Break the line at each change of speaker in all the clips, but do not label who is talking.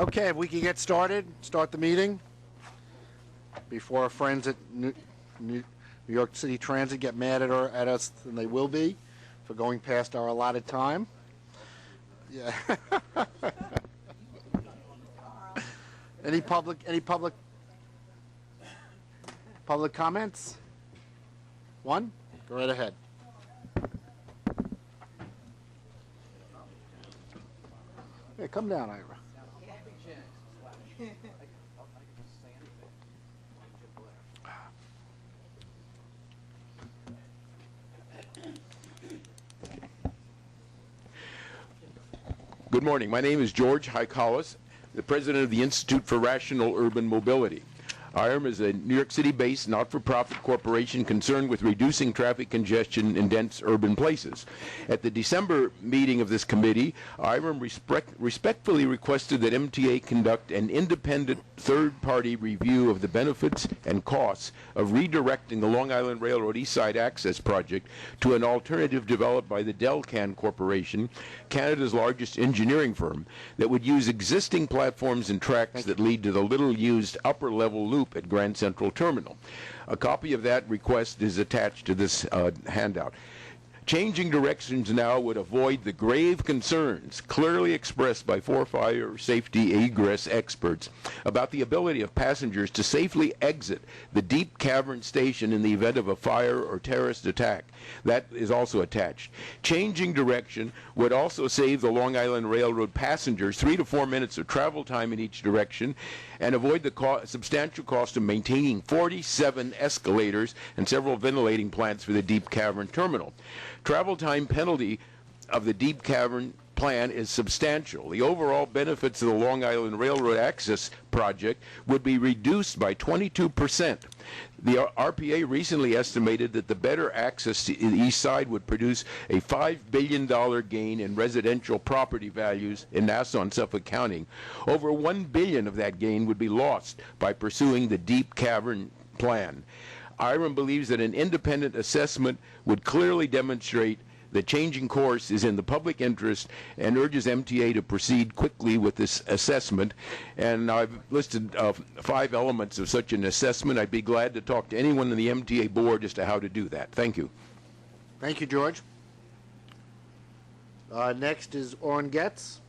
Okay, if we can get started, start the meeting before our friends at New York City Transit get mad at us, and they will be, for going past our allotted time. Yeah. Any public comments? One? Go right ahead. Hey, come down, Ira.
Good morning. My name is George Hykalis, the president of the Institute for Rational Urban Mobility. IRM is a New York City-based not-for-profit corporation concerned with reducing traffic congestion in dense urban places. At the December meeting of this committee, IRM respectfully requested that MTA conduct an independent third-party review of the benefits and costs of redirecting the Long Island Railroad East Side Access Project to an alternative developed by the Delcan Corporation, Canada's largest engineering firm, that would use existing platforms and tracks that lead to the little-used upper-level loop at Grand Central Terminal. A copy of that request is attached to this handout. Changing directions now would avoid the grave concerns clearly expressed by four fire safety egress experts about the ability of passengers to safely exit the deep cavern station in the event of a fire or terrorist attack. That is also attached. Changing direction would also save the Long Island Railroad passengers 3 to 4 minutes of travel time in each direction and avoid the substantial cost of maintaining 47 escalators and several ventilating plants for the deep cavern terminal. Travel time penalty of the deep cavern plan is substantial. The overall benefits of the Long Island Railroad Access Project would be reduced by 22%. The RPA recently estimated that the better access to the east side would produce a $5 billion gain in residential property values in Nassau and Suffolk County. Over $1 billion of that gain would be lost by pursuing the deep cavern plan. IRM believes that an independent assessment would clearly demonstrate that changing course is in the public interest and urges MTA to proceed quickly with this assessment. And I've listed 5 elements of such an assessment. I'd be glad to talk to anyone in the MTA board as to how to do that. Thank you.
Thank you, George. Next is Orrin Getz.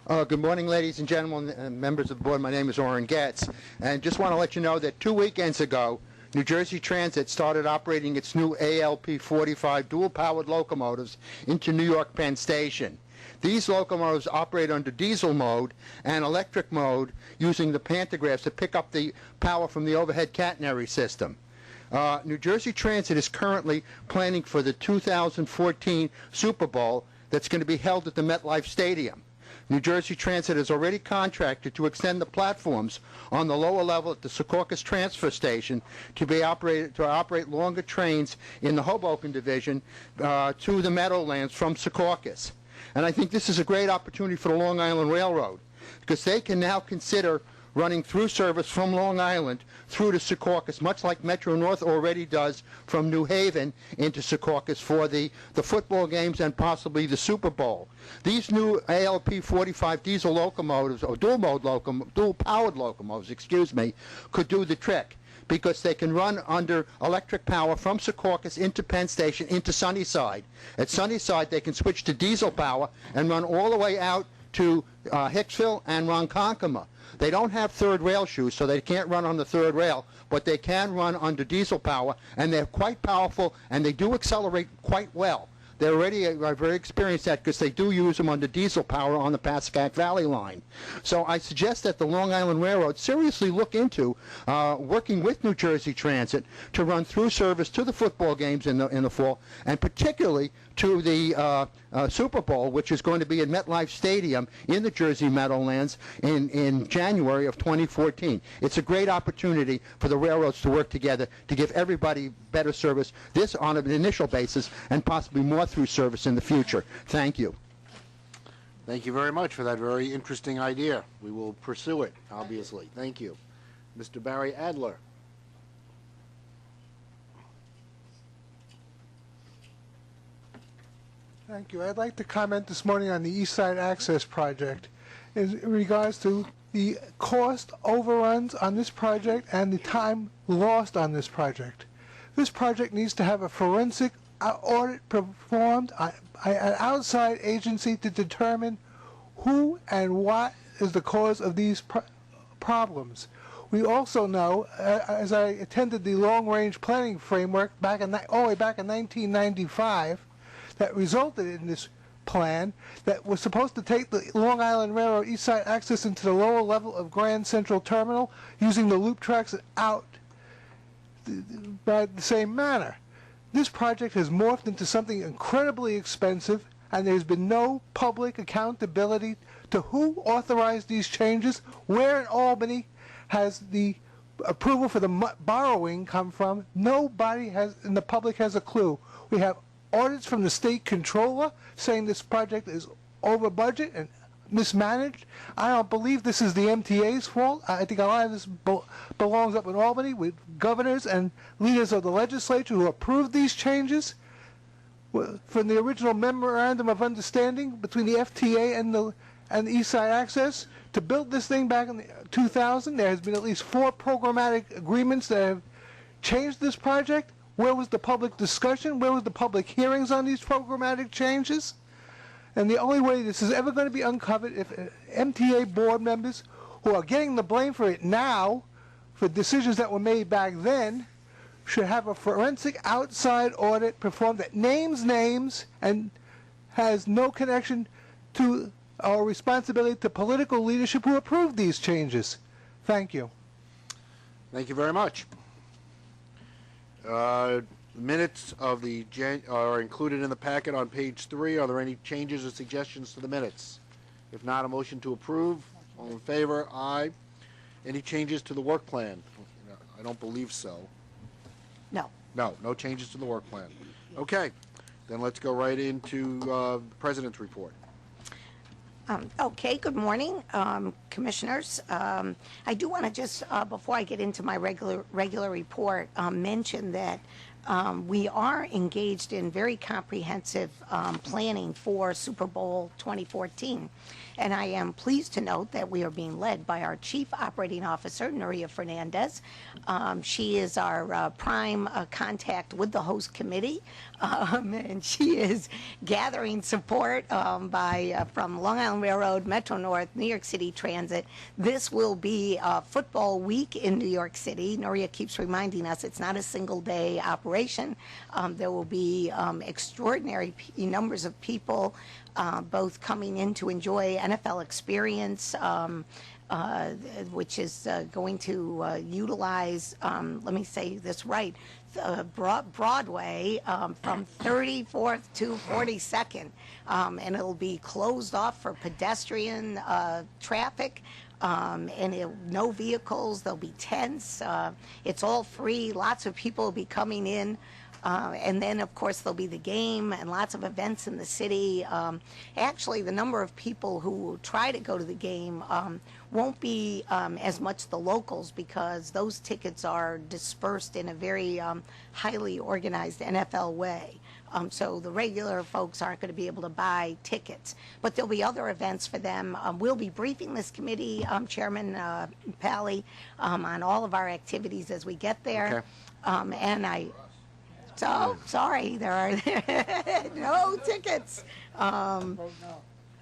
Good morning, ladies and gentlemen, members of the board. My name is Orrin Getz, and just want to let you know that 2 weekends ago, New Jersey Transit started operating its new ALP 45 dual-powered locomotives into New York Penn Station. These locomotives operate under diesel mode and electric mode using the pantographs to pick up the power from the overhead catenary system. New Jersey Transit is currently planning for the 2014 Super Bowl that's going to be held at the MetLife Stadium. New Jersey Transit has already contracted to extend the platforms on the lower level at the Secaucus Transfer Station to operate longer trains in the Hoboken Division to the Meadowlands from Secaucus. And I think this is a great opportunity for the Long Island Railroad, because they can now consider running through service from Long Island through to Secaucus, much like Metro North already does from New Haven into Secaucus for the football games and possibly the Super Bowl. These new ALP 45 diesel locomotives, or dual-powered locomotives, could do the trick, because they can run under electric power from Secaucus into Penn Station into Sunnyside. At Sunnyside, they can switch to diesel power and run all the way out to Hicksville and Ronkonkoma. They don't have third rail shoes, so they can't run on the third rail, but they can run under diesel power, and they're quite powerful, and they do accelerate quite well. They already are very experienced at, because they do use them under diesel power on the Pascack Valley line. So I suggest that the Long Island Railroad seriously look into working with New Jersey Transit to run through service to the football games in the fall, and particularly to the Super Bowl, which is going to be at MetLife Stadium in the Jersey Meadowlands in January of 2014. It's a great opportunity for the railroads to work together to give everybody better service, this on an initial basis, and possibly more through service in the future. Thank you.
Thank you very much for that very interesting idea. We will pursue it, obviously. Thank you. Mr. Barry Adler.
Thank you. I'd like to comment this morning on the East Side Access Project in regards to the cost overruns on this project and the time lost on this project. This project needs to have a forensic audit performed by an outside agency to determine who and what is the cause of these problems. We also know, as I attended the long-range planning framework all the way back in 1995, that resulted in this plan that was supposed to take the Long Island Railroad East Side access into the lower level of Grand Central Terminal using the loop tracks out by the same manner. This project has morphed into something incredibly expensive, and there's been no public accountability to who authorized these changes, where in Albany has the approval for the borrowing come from. Nobody in the public has a clue. We have audits from the state controller saying this project is over budget and mismanaged. I don't believe this is the MTA's fault. I think a lot of this belongs up in Albany with governors and leaders of the legislature who approved these changes. From the original memorandum of understanding between the FTA and the East Side Access to build this thing back in 2000, there has been at least 4 programmatic agreements that have changed this project. Where was the public discussion? Where was the public hearings on these programmatic changes? And the only way this is ever going to be uncovered if MTA board members who are getting the blame for it now, for decisions that were made back then, should have a forensic outside audit performed that names names and has no connection to our responsibility to political leadership who approved these changes. Thank you.
Thank you very much. Minutes of the are included in the packet on page 3. Are there any changes or suggestions to the minutes? If not, a motion to approve. All in favor? Aye. Any changes to the work plan? I don't believe so.
No.
No changes to the work plan. Okay, then let's go right into the President's report.
Okay, good morning, Commissioners. I do want to just, before I get into my regular report, mention that we are engaged in very comprehensive planning for Super Bowl 2014. And I am pleased to note that we are being led by our Chief Operating Officer, Nuria Fernandez. She is our prime contact with the host committee, and she is gathering support from Long Island Railroad, Metro North, New York City Transit. This will be a football week in New York City. Nuria keeps reminding us it's not a single-day operation. There will be extraordinary numbers of people both coming in to enjoy NFL experience, which is going to utilize, let me say this right, Broadway from 34th to 42nd, and it'll be closed off for pedestrian traffic. No vehicles, there'll be tents, it's all free, lots of people will be coming in. And then, of course, there'll be the game and lots of events in the city. Actually, the number of people who try to go to the game won't be as much the locals because those tickets are dispersed in a very highly organized NFL way. So the regular folks aren't going to be able to buy tickets. But there'll be other events for them. We'll be briefing this committee, Chairman Pally, on all of our activities as we get there. Okay. So, sorry, there are no tickets.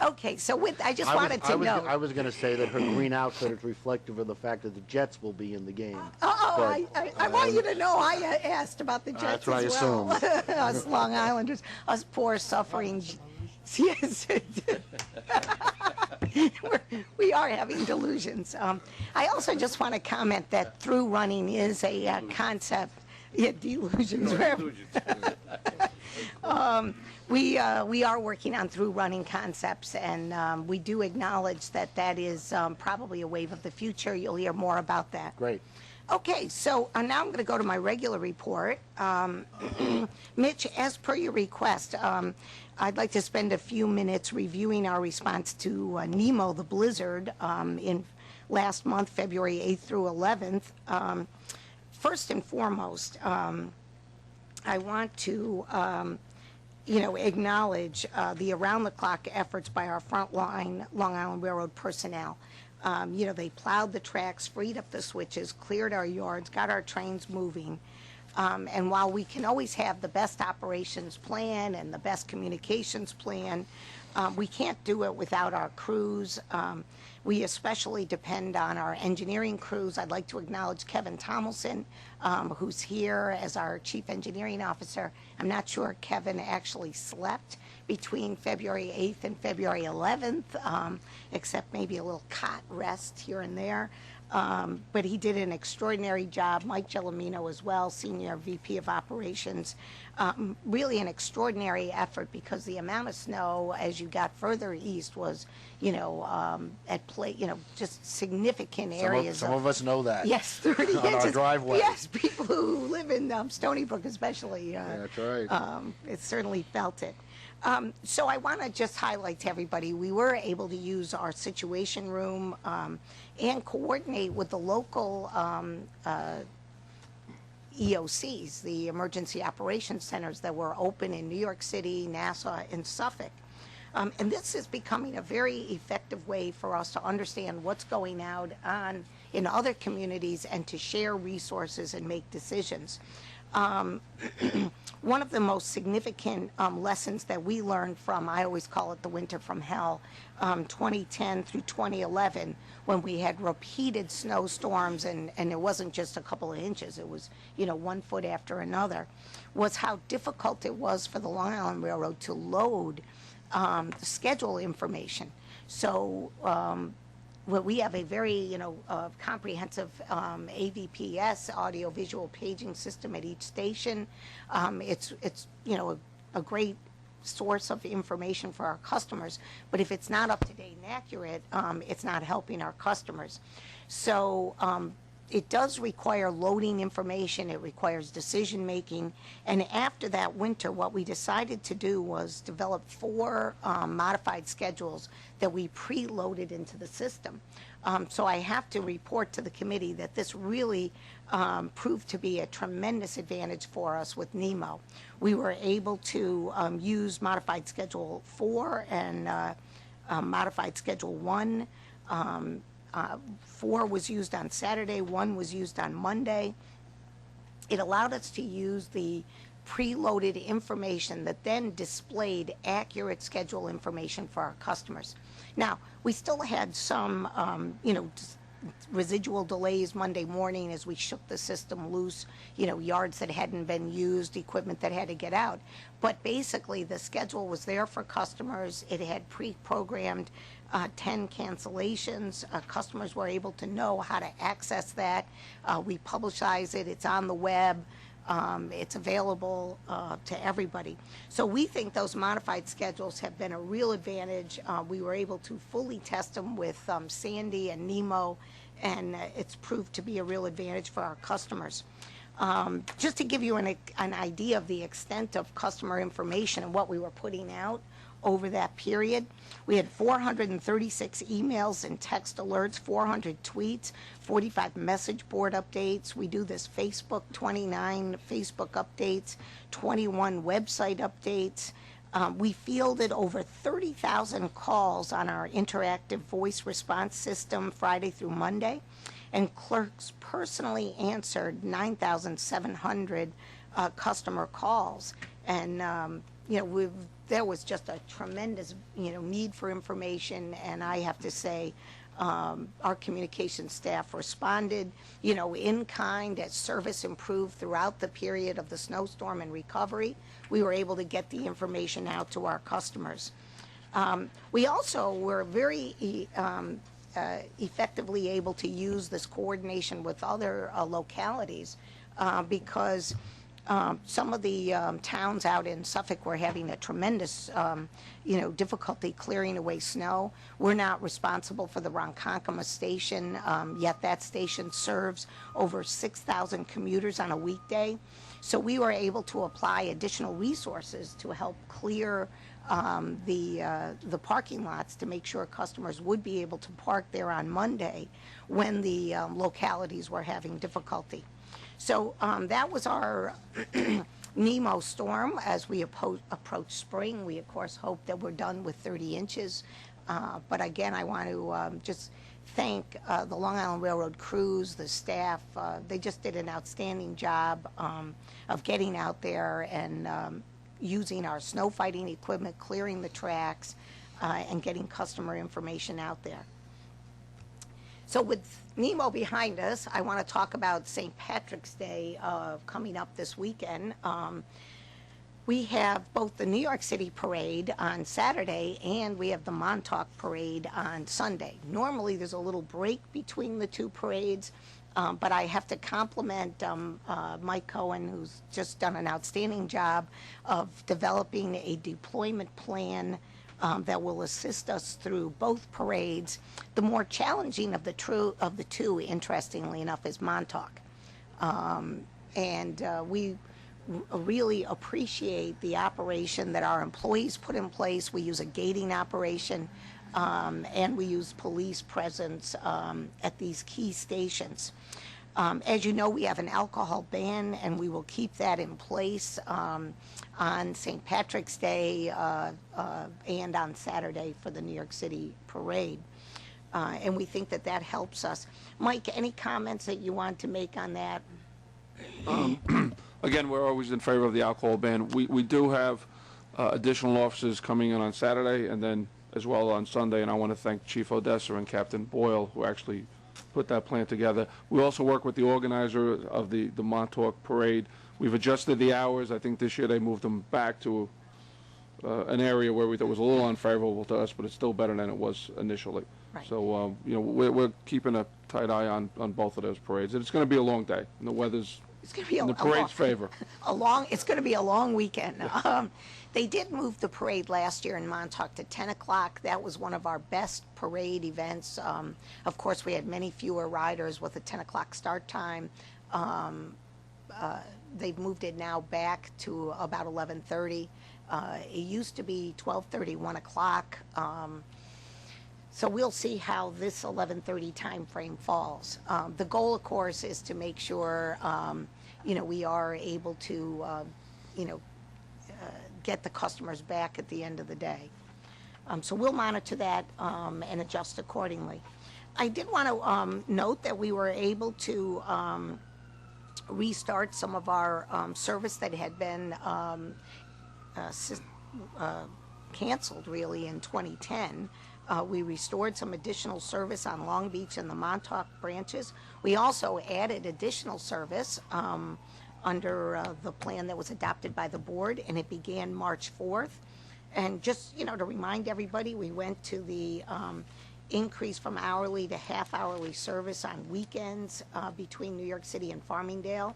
Okay, so I just wanted to know.
I was going to say that her green outfit is reflective of the fact that the Jets will be in the game.
I want you to know I asked about the Jets
that's what
as
I
well. Us Long Islanders, us poor suffering. Yes. We are having delusions. I also just want to comment that through running is a concept. Yeah, delusions. We are working on through running concepts, and we do acknowledge that that is probably a wave of the future. You'll hear more about that.
Great.
Okay, so now I'm going to go to my regular report. Mitch, as per your request, I'd like to spend a few minutes reviewing our response to Nemo the blizzard in last month, February 8th through 11th. First and foremost, I want to acknowledge the around-the-clock efforts by our frontline Long Island Railroad personnel. They plowed the tracks, freed up the switches, cleared our yards, got our trains moving. And while we can always have the best operations plan and the best communications plan, we can't do it without our crews. We especially depend on our engineering crews. I'd like to acknowledge Kevin Tomlinson, who's here as our Chief Engineering Officer. I'm not sure Kevin actually slept between February 8th and February 11th, except maybe a little cot rest here and there. But he did an extraordinary job. Mike Gelomino as well, Senior VP of Operations. Really an extraordinary effort because the amount of snow as you got further east was, at play, just significant areas.
Some of us know that.
Yes, 30
on
inches.
our driveway.
Yes, people who live in Stony Brook especially.
That's right.
It certainly felt it. So I want to just highlight to everybody, we were able to use our situation room and coordinate with the local EOCs, the Emergency Operations Centers that were open in New York City, Nassau, and Suffolk. And this is becoming a very effective way for us to understand what's going on in other communities and to share resources and make decisions. One of the most significant lessons that we learned from, I always call it the winter from hell, 2010 through 2011, when we had repeated snowstorms and it wasn't just a couple of inches, it was, 1 foot after another, was how difficult it was for the Long Island Railroad to load the schedule information. So we have a very, comprehensive AVPS, audio-visual paging system at each station. It's a great source of information for our customers, but if it's not up to date and accurate, it's not helping our customers. So it does require loading information, it requires decision making, and after that winter, what we decided to do was develop 4 modified schedules that we preloaded into the system. So I have to report to the committee that this really proved to be a tremendous advantage for us with NEMO. We were able to use modified schedule 4 and modified schedule 1. 4 was used on Saturday, 1 was used on Monday. It allowed us to use the preloaded information that then displayed accurate schedule information for our customers. Now, we still had some, residual delays Monday morning as we shook the system loose, yards that hadn't been used, equipment that had to get out. But basically, the schedule was there for customers. It had pre-programmed 10 cancellations. Customers were able to know how to access that. We publicize it. It's on the web. It's available to everybody. So we think those modified schedules have been a real advantage. We were able to fully test them with Sandy and NEMO, and it's proved to be a real advantage for our customers. Just to give you an idea of the extent of customer information and what we were putting out over that period, we had 436 emails and text alerts, 400 tweets, 45 message board updates. We do this Facebook, 29 Facebook updates, 21 website updates. We fielded over 30,000 calls on our interactive voice response system Friday through Monday, and clerks personally answered 9,700 customer calls. And there was just a tremendous need for information, and I have to say our communication staff responded in kind as service improved throughout the period of the snowstorm and recovery. We were able to get the information out to our customers. We also were very effectively able to use this coordination with other localities because some of the towns out in Suffolk were having a tremendous, difficulty clearing away snow. We're not responsible for the Ronkonkoma station, yet that station serves over 6,000 commuters on a weekday. So we were able to apply additional resources to help clear the parking lots to make sure customers would be able to park there on Monday when the localities were having difficulty. So that was our Nemo storm, as we approach spring, we of course hope that we're done with 30 inches. But again, I want to just thank the Long Island Railroad crews, the staff. They just did an outstanding job of getting out there and using our snow fighting equipment, clearing the tracks, and getting customer information out there. So with Nemo behind us, I want to talk about St. Patrick's Day coming up this weekend. We have both the New York City Parade on Saturday and we have the Montauk Parade on Sunday. Normally there's a little break between the two parades, but I have to compliment Mike Cohen, who's just done an outstanding job of developing a deployment plan that will assist us through both parades. The more challenging of the two, interestingly enough, is Montauk. We really appreciate the operation that our employees put in place. We use a gating operation, and we use police presence at these key stations. As you know, we have an alcohol ban, and we will keep that in place on St. Patrick's Day and on Saturday for the New York City Parade. And we think that that helps us. Mike, any comments that you want to make on that?
Again, we're always in favor of the alcohol ban. We do have additional officers coming in on Saturday and then as well on Sunday, and I want to thank Chief Odessa and Captain Boyle who actually put that plan together. We also work with the organizer of the Montauk Parade. We've adjusted the hours. I think this year they moved them back to an area where we thought was a little unfavorable to us, but it's still better than it was initially.
Right.
So, we're keeping a tight eye on both of those parades. And it's going to be a long day, and the weather's
It's going to be
in the parade's favor.
It's going to be a long weekend. They did move the parade last year in Montauk to 10 o'clock. That was one of our best parade events. Of course, we had many fewer riders with a 10 o'clock start time. They've moved it now back to about 11:30. It used to be 12:30, 1 o'clock. So we'll see how this 11:30 time frame falls. The goal, of course, is to make sure, we are able to, get the customers back at the end of the day. So we'll monitor that and adjust accordingly. I did want to note that we were able to restart some of our service that had been canceled, really, in 2010. We restored some additional service on Long Beach and the Montauk branches. We also added additional service under the plan that was adopted by the board, and it began March 4th. And just, to remind everybody, we went to the increase from hourly to half-hourly service on weekends between New York City and Farmingdale,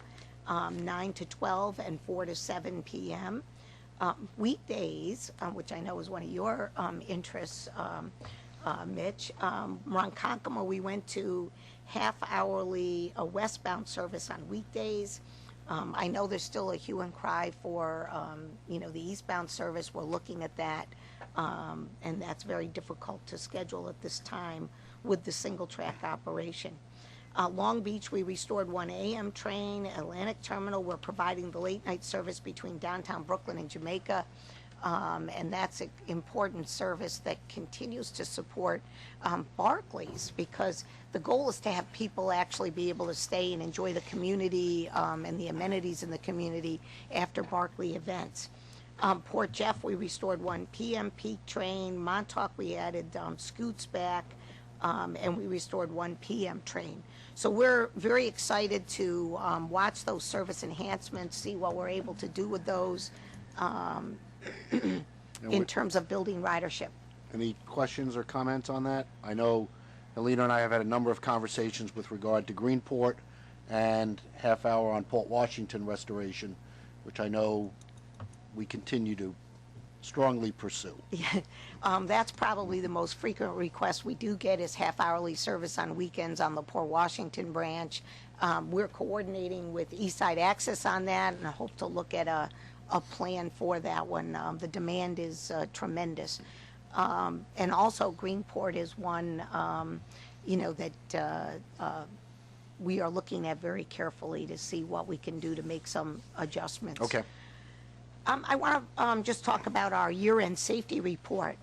9 to 12 and 4 to 7 p.m. Weekdays, which I know is one of your interests, Mitch, Ronkonkoma, we went to half-hourly westbound service on weekdays. I know there's still a hue and cry for, the eastbound service. We're looking at that, and that's very difficult to schedule at this time with the single-track operation. Long Beach, we restored 1 a.m. train. Atlantic Terminal, we're providing the late-night service between downtown Brooklyn and Jamaica, and that's an important service that continues to support Barclays, because the goal is to have people actually be able to stay and enjoy the community and the amenities in the community after Barclay events. Port Jeff, we restored 1 p.m. peak train. Montauk, we added scoots back, and we restored 1 p.m. train. So we're very excited to watch those service enhancements, see what we're able to do with those in terms of building ridership.
Any questions or comments on that? I know Alina and I have had a number of conversations with regard to Greenport and half hour on Port Washington restoration, which I know we continue to strongly pursue.
Yeah, that's probably the most frequent request we do get is half-hourly service on weekends on the Port Washington branch. We're coordinating with Eastside Access on that, and I hope to look at a plan for that one. The demand is tremendous. And also Greenport is one, that we are looking at very carefully to see what we can do to make some adjustments.
Okay.
I want to just talk about our year-end safety report.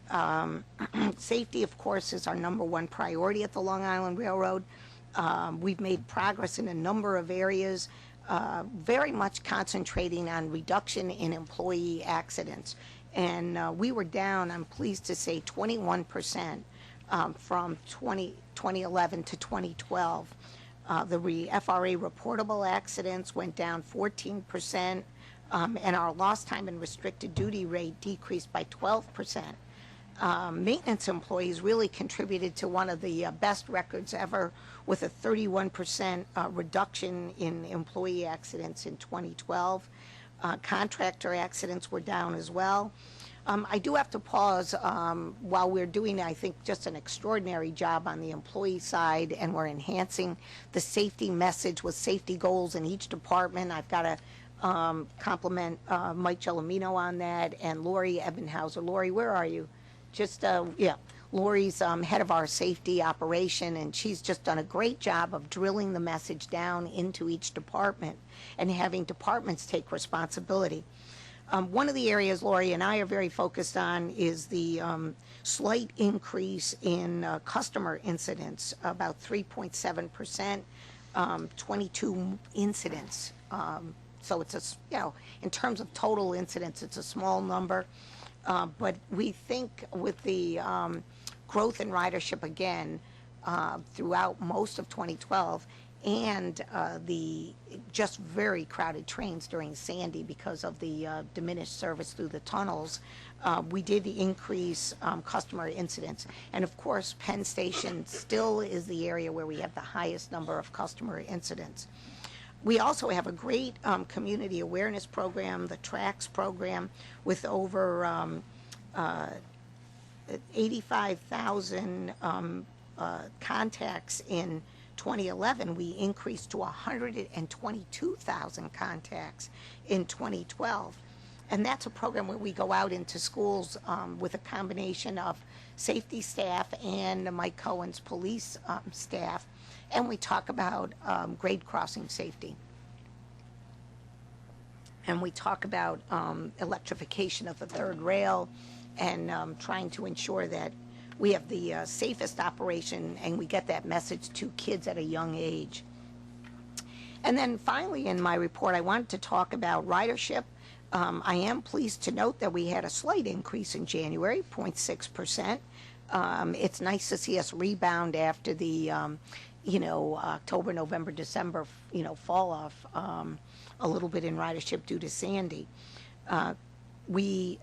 Safety, of course, is our #1 priority at the Long Island Railroad. We've made progress in a number of areas, very much concentrating on reduction in employee accidents. And we were down, I'm pleased to say, 21% from 2011 to 2012. The FRA reportable accidents went down 14%, and our lost time and restricted duty rate decreased by 12%. Maintenance employees really contributed to one of the best records ever, with a 31% reduction in employee accidents in 2012. Contractor accidents were down as well. I do have to pause while we're doing, I think, just an extraordinary job on the employee side, and we're enhancing the safety message with safety goals in each department. I've got to compliment Mike Gelomino on that, and Lori Ebenhauser. Lori, where are you? Yeah, Lori's head of our safety operation, and she's just done a great job of drilling the message down into each department and having departments take responsibility. One of the areas Lori and I are very focused on is the slight increase in customer incidents, about 3.7%, 22 incidents. So it's in terms of total incidents, it's a small number. But we think with the growth in ridership again throughout most of 2012 and the just very crowded trains during Sandy because of the diminished service through the tunnels, we did increase customer incidents. And of course, Penn Station still is the area where we have the highest number of customer incidents. We also have a great community awareness program, the TRACS program, with over 85,000 contacts in 2011. We increased to 122,000 contacts in 2012. And that's a program where we go out into schools with a combination of safety staff and Mike Cohen's police staff, and we talk about grade crossing safety. And we talk about electrification of the third rail and trying to ensure that we have the safest operation and we get that message to kids at a young age. And then finally in my report, I wanted to talk about ridership. I am pleased to note that we had a slight increase in January, 0.6%. It's nice to see us rebound after the October, November, December, fall off a little bit in ridership due to Sandy. We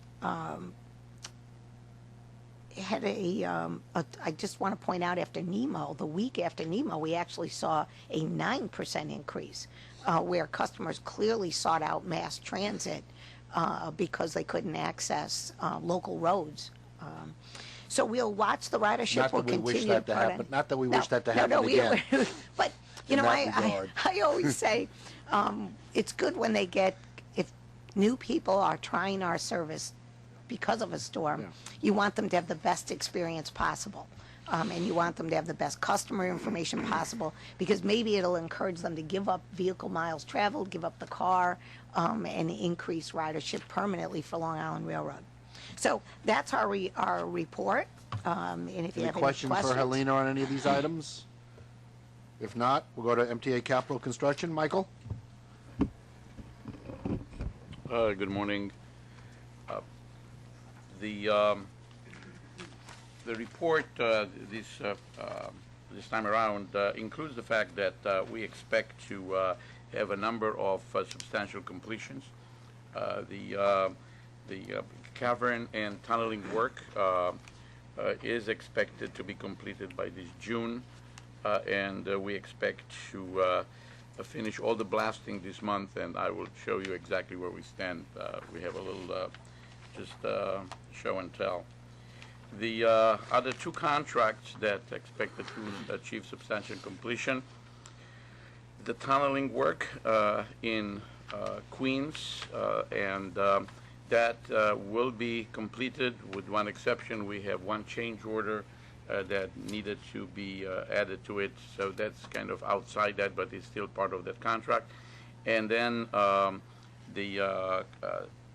had I just want to point out after Nemo, the week after Nemo, we actually saw a 9% increase where customers clearly sought out mass transit because they couldn't access local roads. So we'll watch the ridership.
Not that we wish that to happen. Not that we wish that to happen again.
But I always say it's good when if new people are trying our service because of a storm, you want them to have the best experience possible. And you want them to have the best customer information possible, because maybe it'll encourage them to give up vehicle miles traveled, give up the car, and increase ridership permanently for Long Island Railroad. So that's our report. And if you have any questions
for Helena on any of these items? If not, we'll go to MTA Capital Construction. Michael?
Good morning. The report this time around includes the fact that we expect to have a number of substantial completions. The cavern and tunneling work is expected to be completed by this June, and we expect to finish all the blasting this month, and I will show you exactly where we stand. We have a little just show and tell. The other two contracts that expected to achieve substantial completion, the tunneling work in Queens, and that will be completed with one exception. We have one change order that needed to be added to it, so that's kind of outside that, but it's still part of that contract. And then the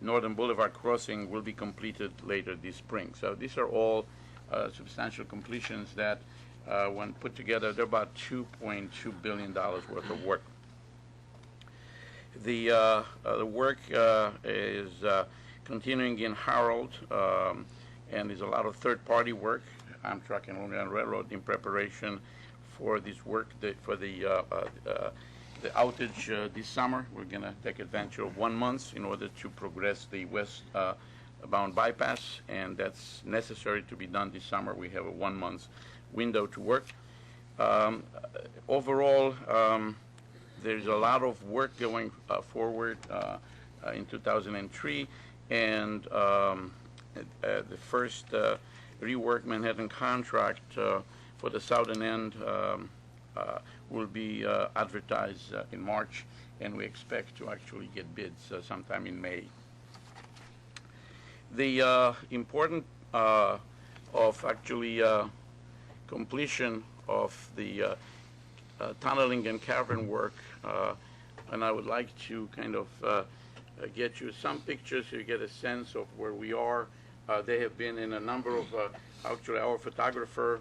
Northern Boulevard crossing will be completed later this spring. So these are all substantial completions that, when put together, they're about $2.2 billion worth of work. The work is continuing in Harold, and there's a lot of third-party work, Amtrak and Long Island Railroad, in preparation for this work, for the outage this summer. We're going to take advantage of 1 month in order to progress the westbound bypass, and that's necessary to be done this summer. We have a 1 month window to work. Overall, there's a lot of work going forward in 2003, and the first rework Manhattan contract for the southern end will be advertised in March, and we expect to actually get bids sometime in May. The important of actually completion of the tunneling and cavern work, and I would like to kind of get you some pictures so you get a sense of where we are. They have been in a number of, actually our photographer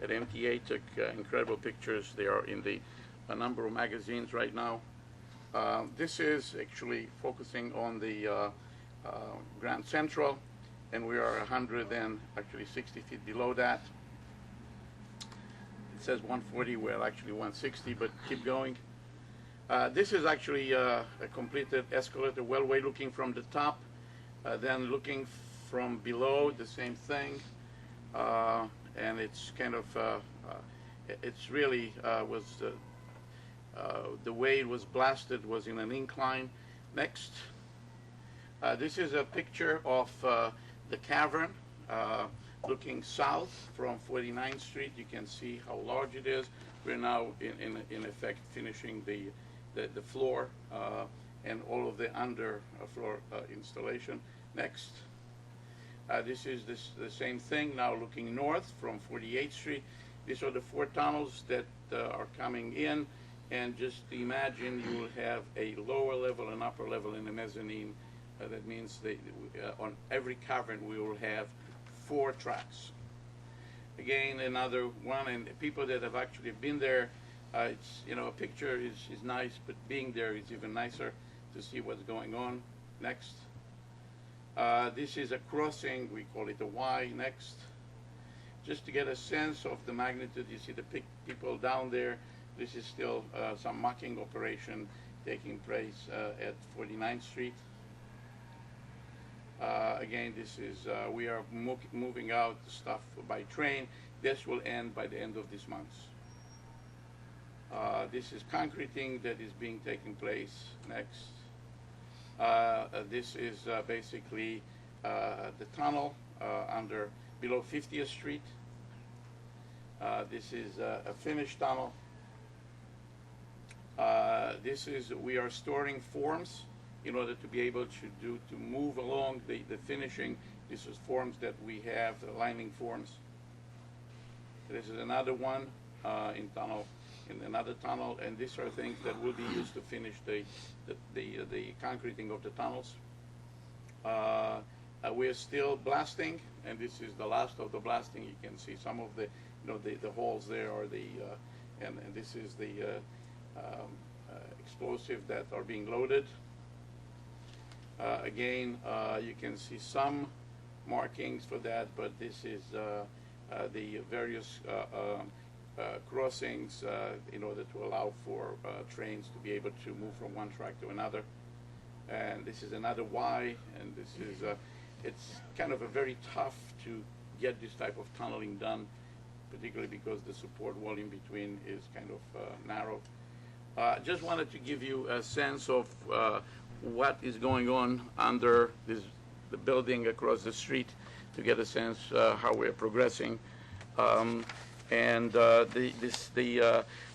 at MTA took incredible pictures. They are in a number of magazines right now. This is actually focusing on the Grand Central, and we are 160 feet below that. It says 140, we're actually 160, but keep going. This is actually a completed escalator wellway looking from the top, then looking from below, the same thing. And it's kind of, it's really was, the way it was blasted was in an incline. Next. This is a picture of the cavern looking south from 49th Street. You can see how large it is. We're now in effect finishing the floor and all of the under floor installation. Next. This is the same thing now looking north from 48th Street. These are the 4 tunnels that are coming in, and just imagine you will have a lower level and upper level in the mezzanine. That means on every cavern we will have 4 tracks. Again, another one, and people that have actually been there, it's, you know, a picture is nice, but being there is even nicer to see what's going on. Next. This is a crossing, we call it a Y. Next. Just to get a sense of the magnitude, you see the people down there. This is still some mucking operation taking place at 49th Street. Again, this is, we are moving out stuff by train. This will end by the end of this month. This is concreting that is being taken place. Next. This is basically the tunnel below 50th Street. This is a finished tunnel. We are storing forms in order to be able to move along the finishing. This is forms that we have, the lining forms. This is another one in another tunnel, and these are things that will be used to finish the concreting of the tunnels. We are still blasting, and this is the last of the blasting. You can see some of the, the holes there are and this is the explosive that are being loaded. Again, you can see some markings for that, but this is the various crossings in order to allow for trains to be able to move from one track to another. And this is another Y, and this is it's kind of a very tough to get this type of tunneling done, particularly because the support wall in between is kind of narrow. Just wanted to give you a sense of what is going on under the building across the street to get a sense how we're progressing.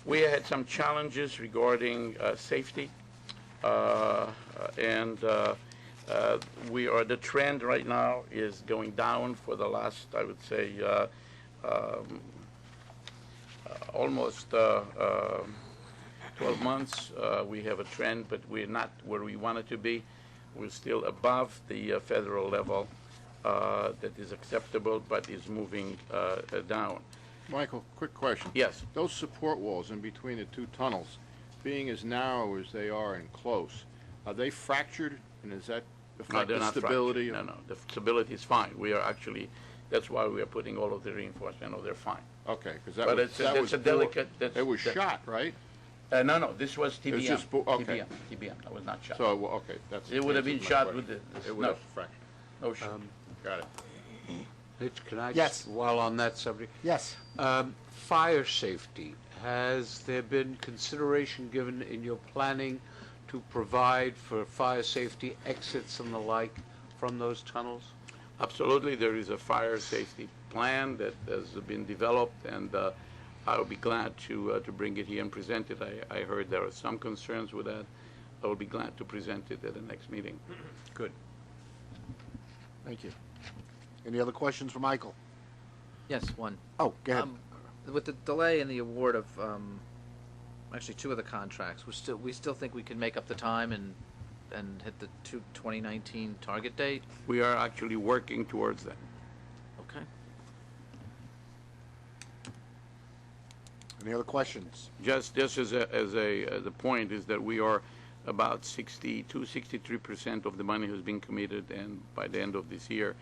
We had some challenges regarding safety, and the trend right now is going down for the last, I would say, almost 12 months. We have a trend, but we're not where we wanted to be. We're still above the federal level that is acceptable, but is moving down.
Michael, quick question.
Yes.
Those support walls in between the two tunnels, being as narrow as they are and close, are they fractured, and does that
No,
affect
they're
the
not
stability?
fractured. No, the stability is fine. We are actually, that's why we are putting all of the reinforcement. No, they're fine.
Okay, because that
But
was,
it's
that
a
was
delicate.
it was shot, right?
No, this was TBM.
just okay.
TBM. That was not shot.
So, well, okay, that's.
It would have been
answers my
shot
question.
with the
It would
no,
have fractured.
no shot.
Got it.
Mitch, can I
Yes.
just, while on that subject?
Yes.
Fire safety, has there been consideration given in your planning to provide for fire safety exits and the like from those tunnels?
Absolutely, there is a fire safety plan that has been developed, and I'll be glad to bring it here and present it. I heard there are some concerns with that. I will be glad to present it at the next meeting.
Good.
Thank you. Any other questions for Michael?
Yes, one.
Oh, go ahead.
With the delay in the award of actually two of the contracts, we still think we can make up the time and hit the 2019 target date.
We are actually working towards that.
Okay.
Any other questions?
Just as a point is that we are about 63% of the money has been committed, and by the end of this year,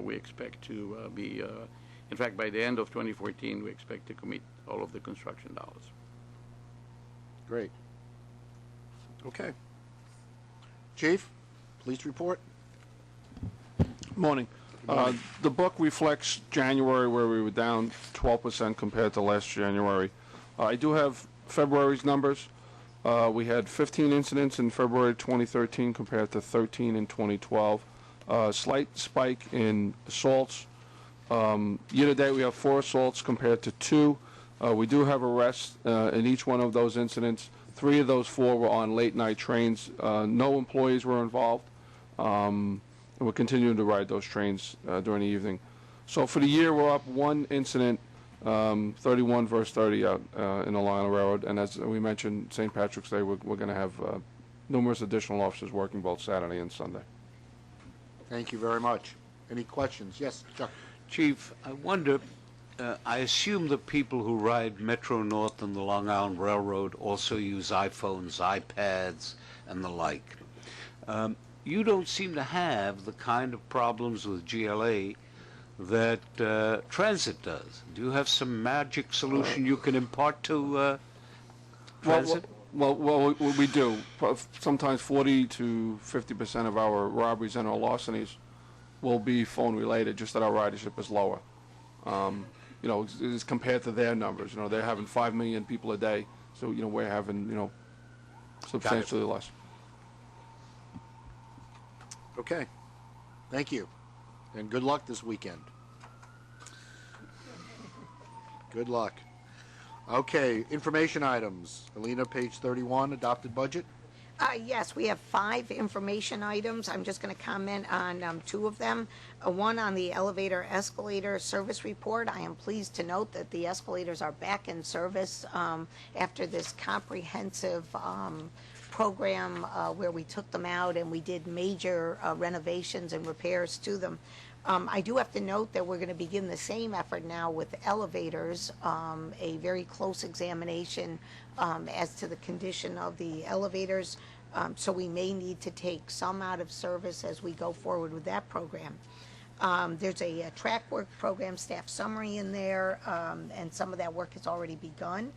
we expect to be. In fact, by the end of 2014, we expect to commit all of the construction dollars.
Great. Okay. Chief, police report.
Morning. The book reflects January, where we were down 12% compared to last January. I do have February's numbers. We had 15 incidents in February 2013 compared to 13 in 2012. Slight spike in assaults. Year-to-date, we have 4 assaults compared to 2. We do have arrests in each one of those incidents. 3 of those 4 were on late-night trains. No employees were involved. And we're continuing to ride those trains during the evening. So for the year, we're up 1 incident, 31 versus 30 out in the Long Island Railroad. And as we mentioned, St. Patrick's Day, we're going to have numerous additional officers working both Saturday and Sunday.
Thank you very much. Any questions? Yes, Chuck.
Chief, I wonder, I assume the people who ride Metro North and the Long Island Railroad also use iPhones, iPads, and the like. You don't seem to have the kind of problems with GLA that transit does. Do you have some magic solution you can impart to transit?
Well, we do. Sometimes 40 to 50% of our robberies and our larcenies will be phone related, just that our ridership is lower. You know, as compared to their numbers. You know, they're having 5 million people a day, so you know we're having substantially less.
Okay. Thank you. And good luck this weekend. Good luck. Okay, information items. Alina, page 31, adopted budget.
Yes, we have 5 information items. I'm just going to comment on 2 of them. One on the elevator escalator service report. I am pleased to note that the escalators are back in service after this comprehensive program where we took them out and we did major renovations and repairs to them. I do have to note that we're going to begin the same effort now with elevators, a very close examination as to the condition of the elevators. So we may need to take some out of service as we go forward with that program. There's a track work program staff summary in there, and some of that work has already begun.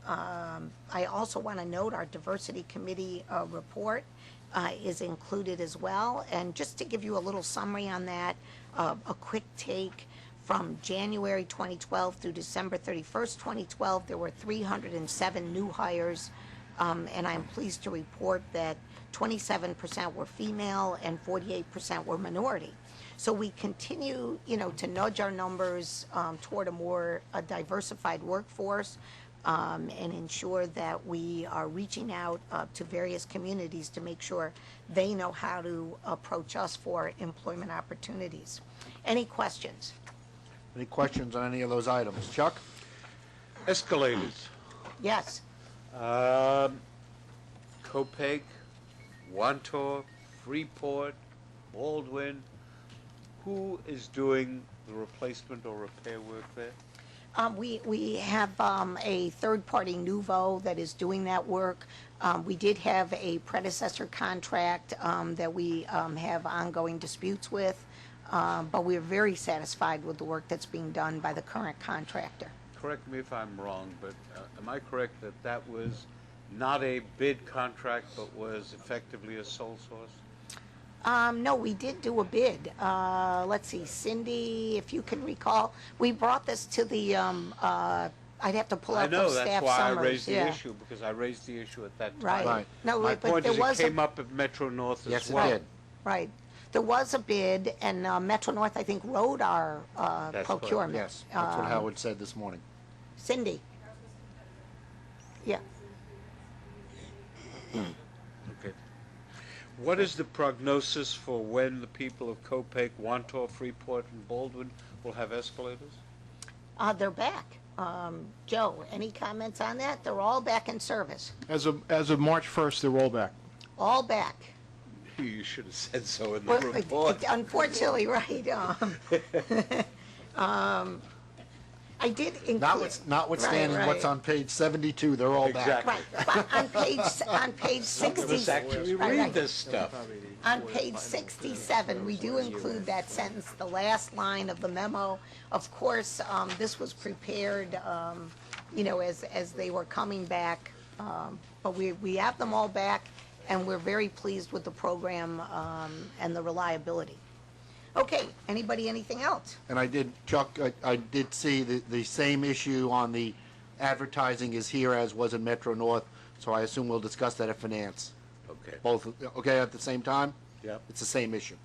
I also want to note our diversity committee report is included as well. And just to give you a little summary on that, a quick take from January 2012 through December 31st, 2012, there were 307 new hires, and I'm pleased to report that 27% were female and 48% were minority. So we continue, to nudge our numbers toward a more diversified workforce. And ensure that we are reaching out to various communities to make sure they know how to approach us for employment opportunities. Any questions?
Any questions on any of those items? Chuck?
Escalators.
Yes.
Copeg, Wantor, Freeport, Baldwin. Who is doing the replacement or repair work there?
We have a third-party Nuvo that is doing that work. We did have a predecessor contract that we have ongoing disputes with, but we're very satisfied with the work that's being done by the current contractor.
Correct me if I'm wrong, but am I correct that that was not a bid contract, but was effectively a sole source?
No, we did do a bid. Let's see, Cindy, if you can recall, we brought this to the, I'd have to pull
I
up
know,
those staff
that's why
summaries.
I raised the
Yeah.
issue, because I raised the issue at that time.
Right.
Right.
No,
My
but
point
there
is,
was
it
a,
came up at Metro North
Yes,
as
it
well.
did.
right. There was a bid, and Metro North, I think, wrote our
That's correct.
procurement.
Yes, that's what Howard said this morning.
Cindy? Yeah.
Okay. What is the prognosis for when the people of Copake, Wantor, Freeport, and Baldwin will have escalators?
They're back. Joe, any comments on that? They're all back in service.
As of March 1st, they're all back.
All back.
You should have said so in the
Well,
report.
unfortunately, right. I did include.
Notwithstanding
Right,
what's
right.
on page 72, they're all back.
Exactly.
Right, but on page 60.
Some of us actually
right,
read
right.
this stuff.
On page 67, we do include that sentence, the last line of the memo. Of course, this was prepared, as they were coming back. But we have them all back, and we're very pleased with the program and the reliability. Okay, anybody, anything else?
And I did, Chuck, I did see the same issue on the advertising is here as was in Metro North, so I assume we'll discuss that at Finance.
Okay.
Both, okay, at the same time?
Yep.
It's the same issue.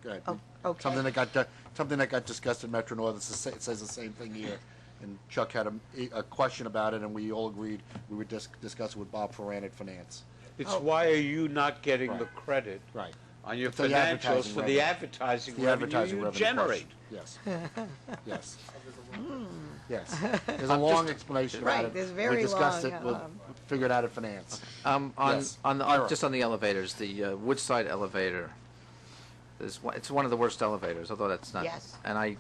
Go ahead.
Oh, okay.
Something that got discussed in Metro North, it says the same thing here. And Chuck had a question about it, and we all agreed we would discuss it with Bob Ferran at Finance.
It's why are you not getting the
Right.
credit
Right.
on your
For the
financials
advertising
for
revenue.
the advertising
The
revenue
advertising
you
revenue
generate?
question. Yes. Yes. Yes. There's a long explanation about
Right,
it.
there's very
We discussed
long,
it, we'll figure it out at Finance. Yes. Ira.
Just on the elevators, the Woodside elevator, it's one of the worst elevators, although that's not.
Yes.
And I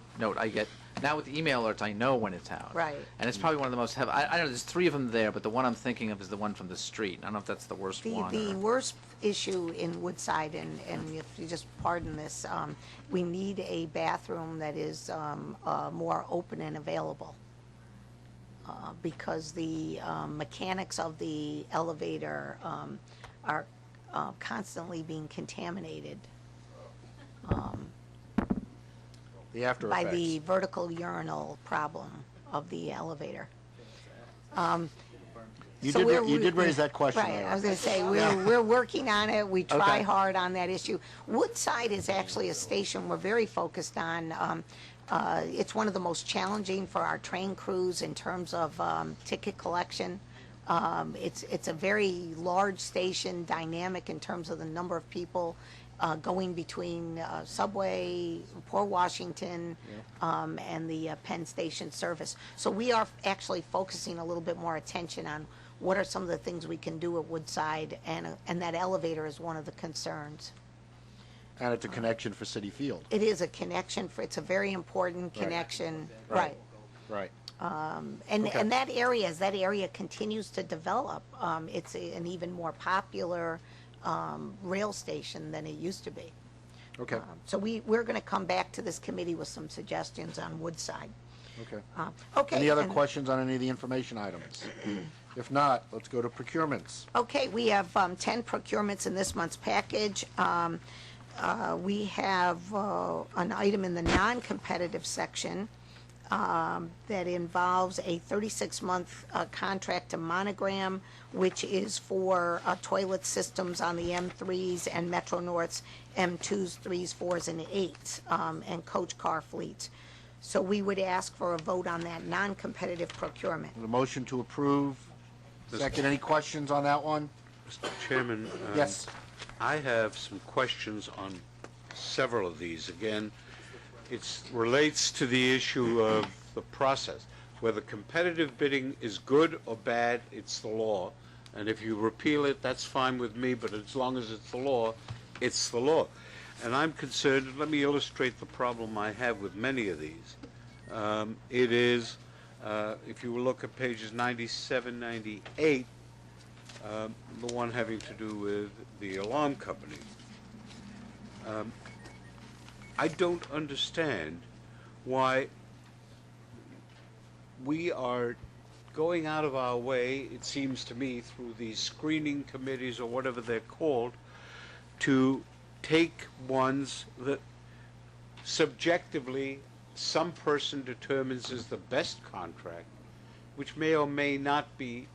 get, now with the email alerts, I know when it's out.
Right.
And it's probably one of the most, I know there's 3 of them there, but the one I'm thinking of is the one from the street. I don't know if that's the worst one.
The
or-
worst issue in Woodside, and if you just pardon this, we need a bathroom that is more open and available. Because the mechanics of the elevator are constantly being contaminated
The after
by
effects.
the vertical urinal problem of the elevator.
You
So
did raise that question,
Right,
Ira.
I was going to say, we're working on it, we try hard on that issue. Woodside is actually a station we're very focused on. It's one of the most challenging for our train crews in terms of ticket collection. It's a very large station, dynamic in terms of the number of people going between Subway, Port Washington, and the Penn Station service. So we are actually focusing a little bit more attention on what are some of the things we can do at Woodside, and that elevator is one of the concerns.
And it's a connection for City Field.
It is a connection it's a very important connection,
Right.
right.
Right.
And that area, as that area continues to develop, it's an even more popular rail station than it used to be.
Okay.
So we're going to come back to this committee with some suggestions on Woodside.
Okay.
Okay.
Any other
and-
questions on any of the information items? If not, let's go to procurements.
Okay, we have 10 procurements in this month's package. We have an item in the non-competitive section that involves a 36-month contract to Monogram, which is for toilet systems on the M3s and Metro North's M2s, 3s, 4s, and 8s, and coach car fleets. So we would ask for a vote on that non-competitive procurement.
The motion to approve. Second, any questions on that one?
Mr. Chairman?
Yes.
I have some questions on several of these. Again, it relates to the issue of the process. Whether competitive bidding is good or bad, it's the law. And if you repeal it, that's fine with me, but as long as it's the law, It's the law. And I'm concerned, let me illustrate the problem I have with many of these. It is, if you look at pages 97, 98, the one having to do with the alarm company. I don't understand why we are going out of our way, it seems to me, through these screening committees or whatever they're called, to take ones that subjectively some person determines is the best contract, which may or may not be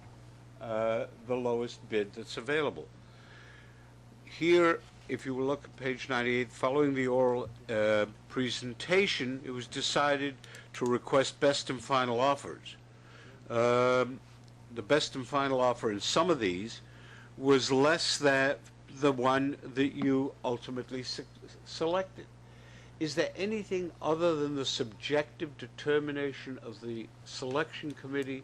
the lowest bid that's available. Here, if you look at page 98, following the oral presentation, it was decided to request best and final offers. The best and final offer in some of these was less than the one that you ultimately selected. Is there anything other than the subjective determination of the selection committee,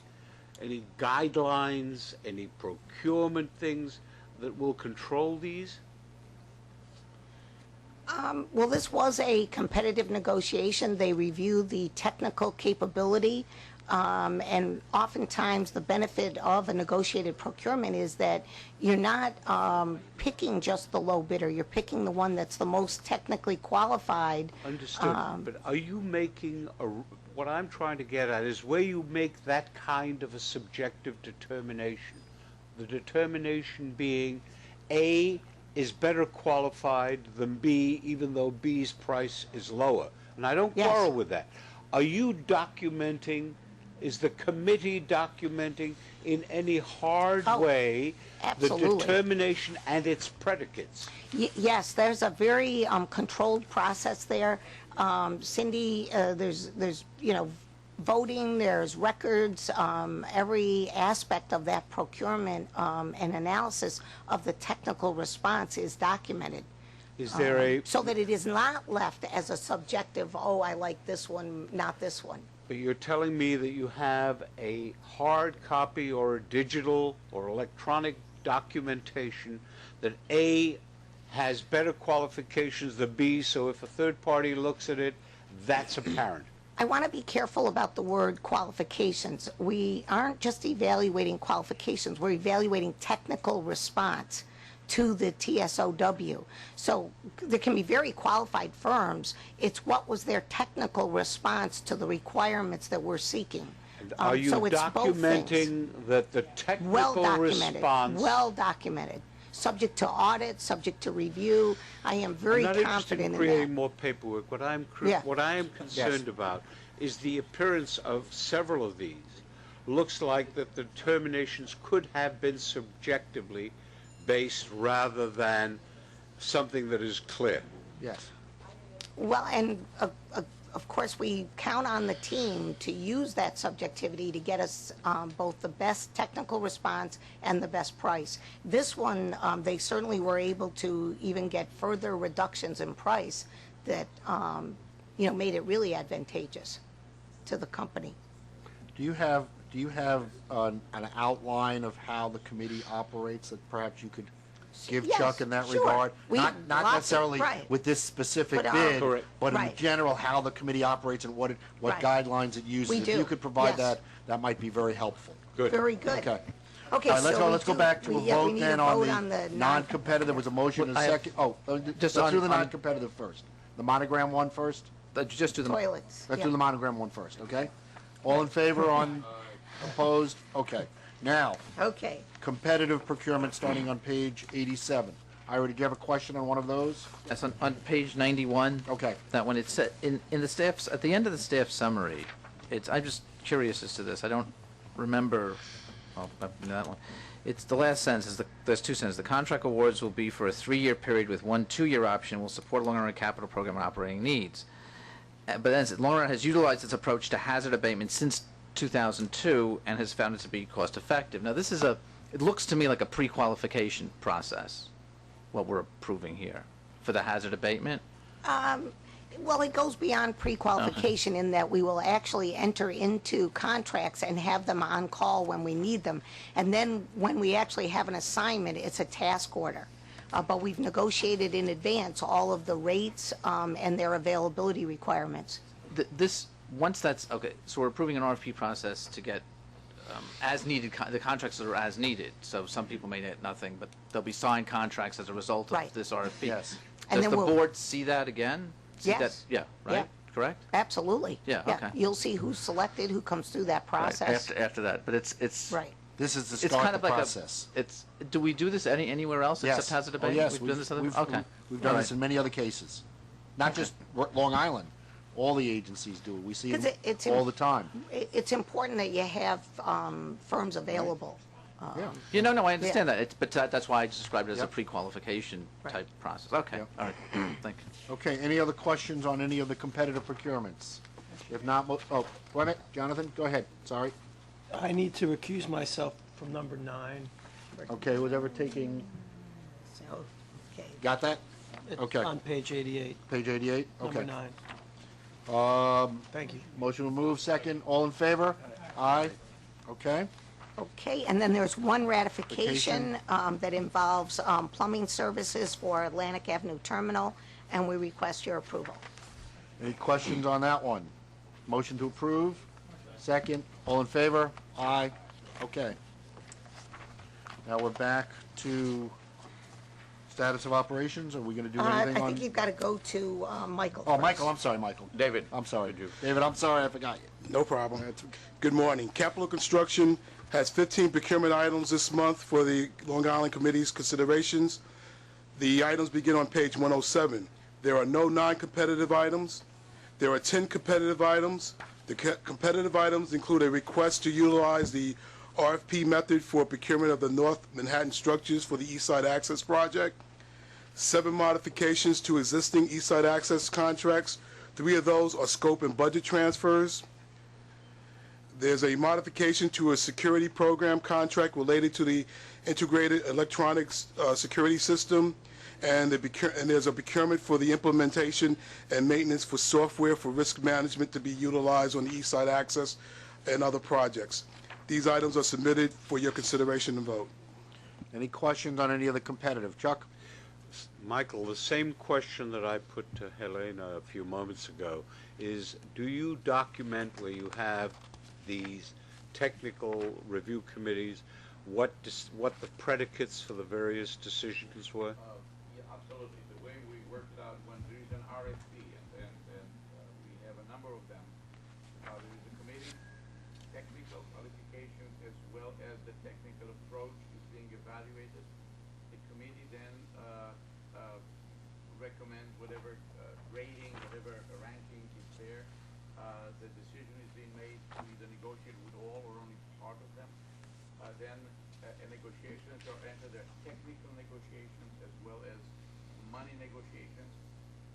any guidelines, any procurement things that will control these?
Well, this was a competitive negotiation. They reviewed the technical capability, and oftentimes the benefit of a negotiated procurement is that you're not picking just the low bidder. You're picking the one that's the most technically qualified.
Understood. But are you making what I'm trying to get at is where you make that kind of a subjective determination. The determination being A is better qualified than B, even though B's price is lower. And I don't quarrel with that. Are you documenting, is the committee documenting in any hard way the determination and its predicates?
Yes, there's a very controlled process there. Cindy, there's voting, there's records, every aspect of that procurement and analysis of the technical response is documented.
Is there a...
So that it is not left as a subjective, oh, I like this one, not this one.
But you're telling me that you have a hard copy or a digital or electronic documentation that A has better qualifications than B, so if a third party looks at it, that's apparent.
I want to be careful about the word qualifications. We aren't just evaluating qualifications, we're evaluating technical response to the TSOW. So there can be very qualified firms. It's what was their technical response to the requirements that we're seeking.
And are you
so it's
documenting that the technical response...
Well documented. Subject to audit, subject to review. I am very confident in that.
I'm not interested in creating more paperwork. What I am concerned about is the appearance of several of these. Looks like that the determinations could have been subjectively based rather than something that is clear.
Yes.
Well, and of course, we count on the team to use that subjectivity to get us both the best technical response and the best price. This one, they certainly were able to even get further reductions in price that, made it really advantageous to the company.
Do you have an outline of how the committee operates that perhaps you could give Chuck in that regard? Not necessarily with this specific bid, but in general how the committee operates and what guidelines it uses. If you could provide that, that might be very helpful.
Good.
Very good.
Okay.
Okay,
All right, let's go back to a vote
need
then
a vote
on the non-competitive. There was a motion and a second. Let's do the non-competitive first. The monogram one first?
Just do the
toilets.
Let's do the monogram one first, okay? All in favor, on opposed? Okay. Now, competitive procurement starting on page 87. Ira, did you have a question on one of those?
That's on page 91.
Okay.
That one, it's in the staff's, at the end of the staff summary, I'm just curious as to this. I don't remember, that one. It's the last sentence, there's two sentences. The contract awards will be for a 3-year period with 1 2-year option, will support a long-run capital program and operating needs. But then it says, Long-Run has utilized its approach to hazard abatement since 2002 and has found it to be cost effective. Now this is it looks to me like a pre-qualification process, what we're approving here for the hazard abatement.
Well, it goes beyond pre-qualification in that we will actually enter into contracts and have them on call when we need them. And then when we actually have an assignment, it's a task order. but we've negotiated in advance all of the rates and their availability requirements.
Once that's, okay, so we're approving an RFP process to get as needed, the contracts that are as needed. So some people may get nothing, but there'll be signed contracts as a result of
Right.
this RFP.
Yes.
And
Does
then
the
we'll-
board see that again? See
Yes.
that- Yeah, right?
Yeah.
Correct?
Absolutely.
Yeah, okay.
You'll see who's selected, who comes through that
Right,
process.
after that, but it's.
Right.
This is the
It's
start
kind
of
of
the
like
process.
Do we do this anywhere else
Yes.
except Hazard
Oh,
Debate?
yes,
We've done this other,
we've
okay.
done
All
this
right.
in many other cases. Not just Long Island. All the agencies do it. We see
'Cause
them
it's
all the time.
It's important that you have firms available.
Yeah.
Yeah, no, I understand that. But that's why I described it as a
Yep.
pre-qualification
Right.
type process. Okay,
Yep.
all right, thank you.
Okay, any other questions on any of the competitive procurements? If not, wait a minute, Jonathan, go ahead, sorry.
I need to recuse myself from number 9.
Okay, whatever taking,
So, okay.
got that?
It's
Okay.
on page 88,
Page 88?
number
Okay.
9. Thank you.
Motion will move, second, all in favor? Aye. Okay,
Okay, and then there's one ratification that involves plumbing services for Atlantic Avenue Terminal, and we request your approval.
any questions on that one? Motion to approve, second, all in favor? Aye. Okay. Now we're back to status of operations, are we gonna do
I
anything on?
think you've got to go to Michael
Oh,
first.
Michael, I'm sorry, Michael.
David.
I'm sorry. David, I'm sorry, I forgot you.
No problem. Good morning. Capital Construction has 15 procurement items this month for the Long Island Committee's considerations. The items begin on page 107. There are no non-competitive items. There are 10 competitive items. The competitive items include a request to utilize the RFP method for procurement of the North Manhattan structures for the East Side Access Project. 7 modifications to existing East Side Access contracts. 3 of those are scope and budget transfers. There's a modification to a security program contract related to the integrated electronics security system, and there's a procurement for the implementation and maintenance for software for risk management to be utilized on the East Side Access and other projects. These items are submitted for your consideration and vote.
Any questions on any of the competitive? Chuck?
Michael, the same question that I put to Helena a few moments ago is, do you document where you have these technical review committees, what the predicates for the various decisions were?
Yeah, absolutely. The way we worked it out, when there is an RFP, and we have a number of them, there is a committee, technical qualifications, as well as the technical approach is being evaluated. The committee then recommends whatever rating, whatever ranking is there. The decision is being made to either negotiate with all or only part of them. Then negotiations are entered, there are technical negotiations as well as money negotiations.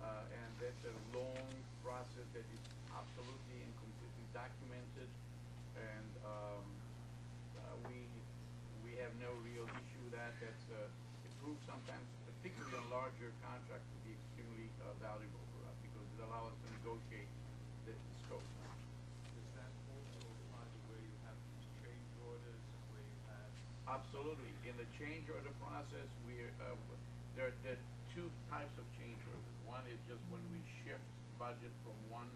And that's a long process that is absolutely and completely documented. And we have no real issue with that. That's approved sometimes, particularly on larger contracts, to be extremely valuable for us because it allows us to negotiate the scope. Does that also apply to where you have these change orders, where you have? Absolutely. In the change order process, there are 2 types of change orders. One is just when we shift budget from one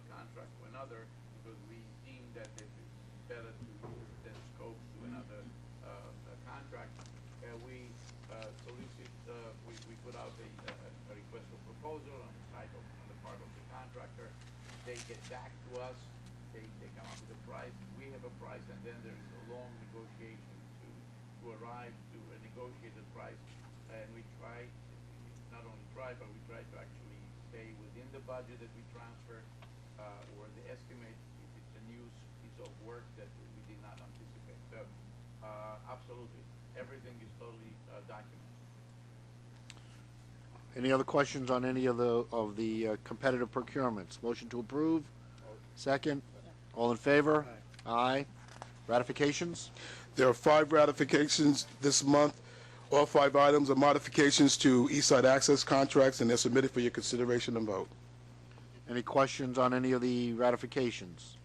contract to another because we deem that it is better to move that scope to another contract. We solicit, we put out a request for proposal on the side of, on the part of the contractor. They get back to us, they come up with a price, we have a price, and then there is a long negotiation to arrive to a negotiated price. And we try, not only try, but we try to actually stay within the budget that we transfer, or the estimate if it's a new piece of work that we did not anticipate. So, absolutely, everything is totally documented.
Any other questions on any of the competitive procurements? Motion to approve, second, all in favor? Aye. Ratifications?
There are 5 ratifications this month. All 5 items are modifications to East Side Access contracts, and they're submitted for your consideration and vote.
Any questions on any of the ratifications?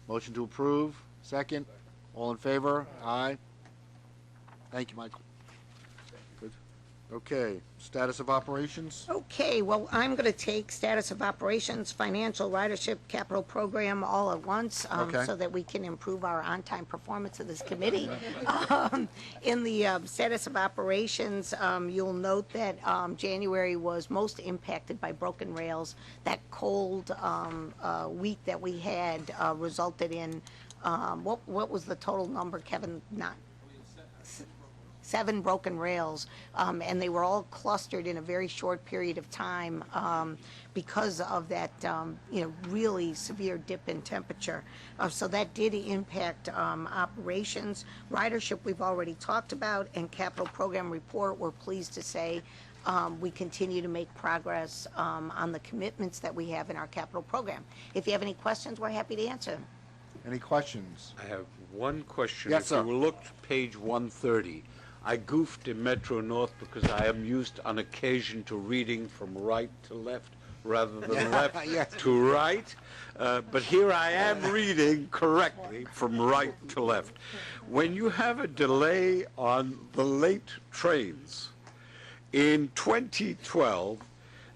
Motion to approve, second, all in favor? Aye. Thank you, Michael. Good. Okay, status of operations?
Okay, well, I'm going to take status of operations, financial, ridership, capital program all at once,
Okay.
so that we can improve our on-time performance of this committee. In the status of operations, you'll note that January was most impacted by broken rails. That cold week that we had resulted in, what was the total number, Kevin? Not 7 broken rails, and they were all clustered in a very short period of time because of that, really severe dip in temperature. So that did impact operations. Ridership we've already talked about, and capital program report, we're pleased to say we continue to make progress on the commitments that we have in our capital program. If you have any questions, we're happy to answer them.
Any questions?
I have one question.
Yes, sir.
If you look at page 130, I goofed in Metro North because I am used on occasion to reading from right to left rather than left to right. But here I am reading correctly from right to left. When you have a delay on the late trains, in 2012,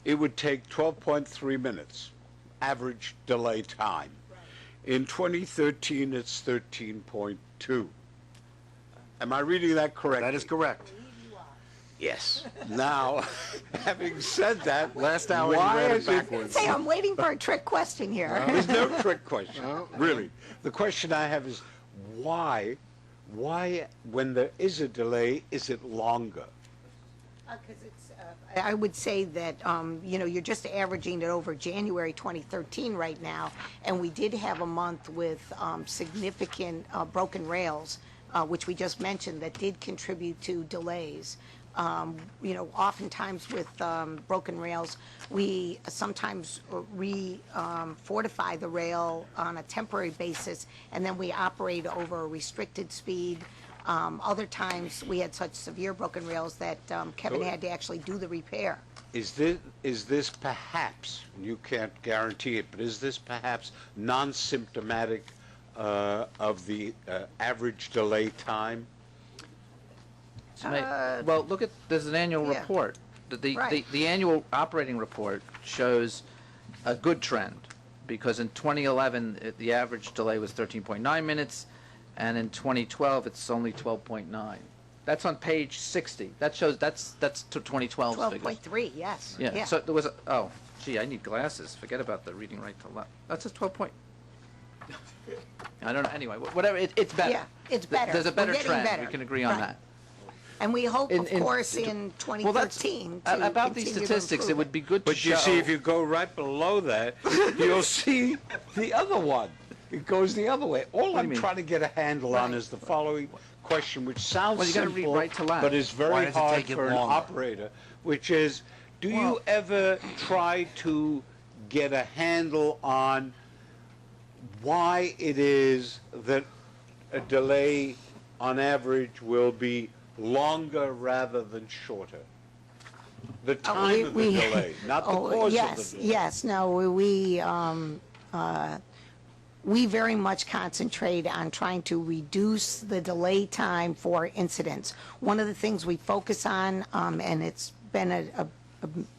it would take 12.3 minutes, average delay time. In 2013, it's 13.2. Am I reading that correctly?
That is correct.
Yes. Now, having said that,
Last hour you
why
read it
is
backwards.
Say, I'm waiting for a trick question here.
There's no trick question, really. The question I have is why, when there is a delay, is it longer?
Because I would say that, you're just averaging it over January 2013 right now, and we did have a month with significant broken rails, which we just mentioned, that did contribute to delays. Oftentimes with broken rails, we sometimes fortify the rail on a temporary basis, and then we operate over a restricted speed. Other times, we had such severe broken rails that Kevin had to actually do the repair.
Is this perhaps, you can't guarantee it, but is this perhaps non-symptomatic of the average delay time?
Well, look at, there's an annual report. The annual operating report shows a good trend, because in 2011, the average delay was 13.9 minutes, and in 2012, it's only 12.9. That's on page 60. That shows, that's to 2012's figures.
12.3, yes.
Yeah, so there was, I need glasses. Forget about the reading right to left. That's a 12 point. I don't know, anyway, whatever, it's better.
Yeah, it's better.
There's a better
We're getting
trend,
better.
we can agree on
Right.
that.
And we hope, of course,
well,
in
that's
2013 to
about these
continue to
statistics, it
improve
would be good to
But
show.
you see, if you go right below that, you'll see the other one. It goes the other way. All
do you
I'm
mean?
trying to get a handle on is the following question, which sounds
Well, you gotta
simple,
read right to left.
but is
Why
very
does it
hard
take it
for an
longer?
operator, which is, do you ever try to get a handle on why it is that a delay on average will be longer rather than shorter? The time of the delay, not the cause
yes,
of the delay.
Yes, no, we very much concentrate on trying to reduce the delay time for incidents. One of the things we focus on, and it's been a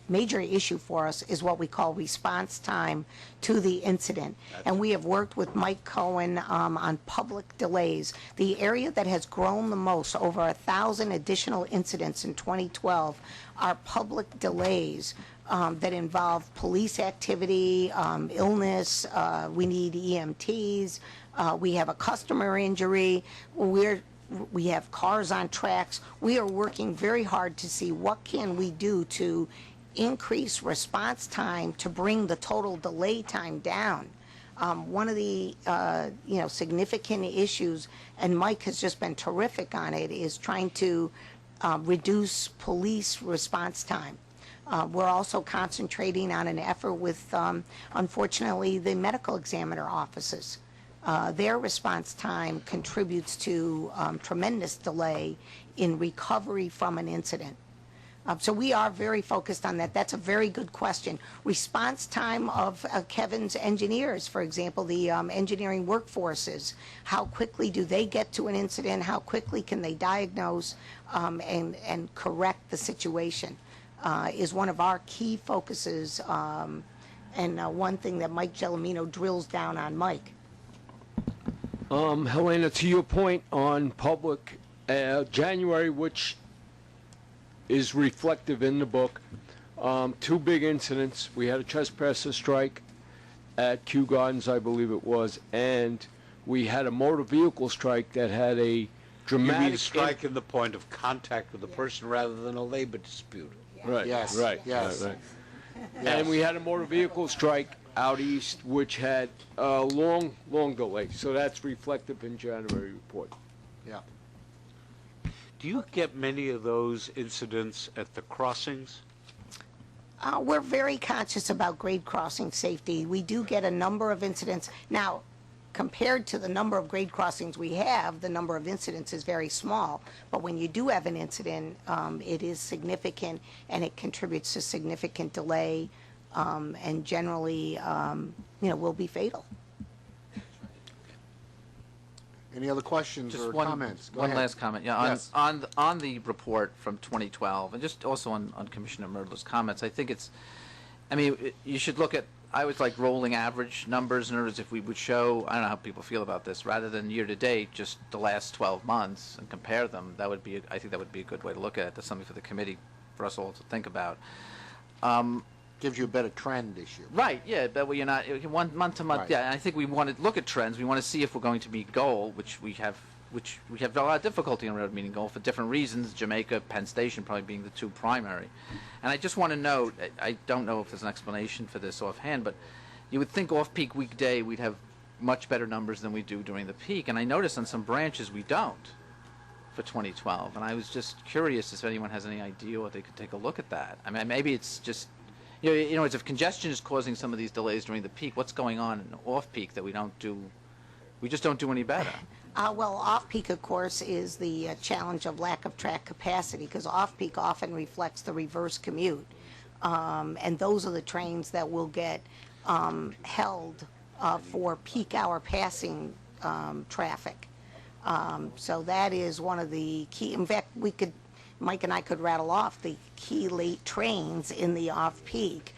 major issue for us, is what we call response time to the incident. And we have worked with Mike Cohen on public delays. The area that has grown the most, over 1,000 additional incidents in 2012, are public delays that involve police activity, illness, we need EMTs, we have a customer injury, we have cars on tracks. We are working very hard to see what can we do to increase response time to bring the total delay time down. One of the significant issues, and Mike has just been terrific on it, is trying to reduce police response time. We're also concentrating on an effort with, unfortunately, the medical examiner offices. Their response time contributes to tremendous delay in recovery from an incident. So we are very focused on that. That's a very good question. Response time of Kevin's engineers, for example, the engineering workforces, how quickly do they get to an incident? How quickly can they diagnose and correct the situation is one of our key focuses, and one thing that Mike Gelomino drills down on. Mike.
Helena, to your point on public, January, which is reflective in the book, two big incidents. We had a trespasser strike at Kew Gardens, I believe it was, and we had a motor vehicle strike that had a dramatic...
You mean strike in the point of contact with the person rather than a labor dispute?
Right,
Yes,
right,
yes.
right.
Yes.
And we had a motor vehicle strike out east, which had a long delay. So that's reflective in January report.
Yeah.
Do you get many of those incidents at the crossings?
We're very conscious about grade crossing safety. We do get a number of incidents. Now, compared to the number of grade crossings we have, the number of incidents is very small. But when you do have an incident, it is significant, and it contributes to significant delay, and generally, will be fatal.
Any other questions
Just
or
one,
comments? Go
one
ahead.
last comment. Yeah,
Yes.
on the report from 2012, and just also on Commissioner Merdler's comments, I think it's, I mean, you should look at, I always like rolling average numbers. In other words, if we would show, I don't know how people feel about this, rather than year to date, just the last 12 months and compare them, that would be, I think that would be a good way to look at it. That's something for the committee, for us all to think about.
Gives you a better trend issue.
Right, yeah, that way you're not, one month to month,
Right.
yeah, and I think we want to look at trends. We want to see if we're going to meet goal, which we have a lot of difficulty on road meeting goal for different reasons, Jamaica, Penn Station probably being the two primary. And I just want to note, I don't know if there's an explanation for this offhand, but you would think off-peak weekday we'd have much better numbers than we do during the peak, and I noticed on some branches we don't for 2012, and I was just curious if anyone has any idea what they could take a look at that. I mean, maybe it's just, you know, if congestion is causing some of these delays during the peak, what's going on in off-peak that we just don't do any better?
Well, off-peak, of course, is the challenge of lack of track capacity, because off-peak often reflects the reverse commute. And those are the trains that will get held for peak hour passing traffic. So that is one of the key, in fact, Mike and I could rattle off the key late trains in the off-peak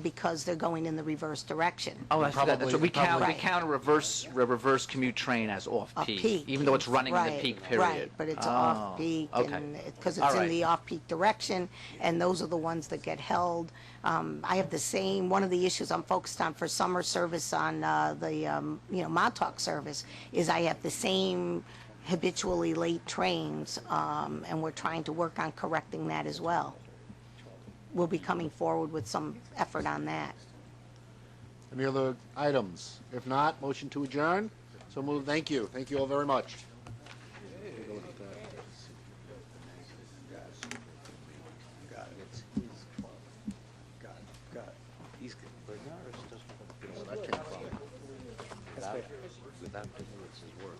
because they're going in the reverse direction.
Oh, I forgot. That's what we count.
Right.
We count a reverse commute train as off-peak,
Off-peak.
even though it's running in
Right,
the peak period.
Right, but it's off-peak,
okay.
because
All
it's in
right.
the off-peak direction, and those are the ones that get held. I have the same, one of the issues I'm focused on for summer service on the Montauk service is I have the same habitually late trains, and we're trying to work on correcting that as well. We'll be coming forward with some effort on that.
Any other items? If not, motion to adjourn. So moved. Thank you. Thank you all very much.
Without doing his work.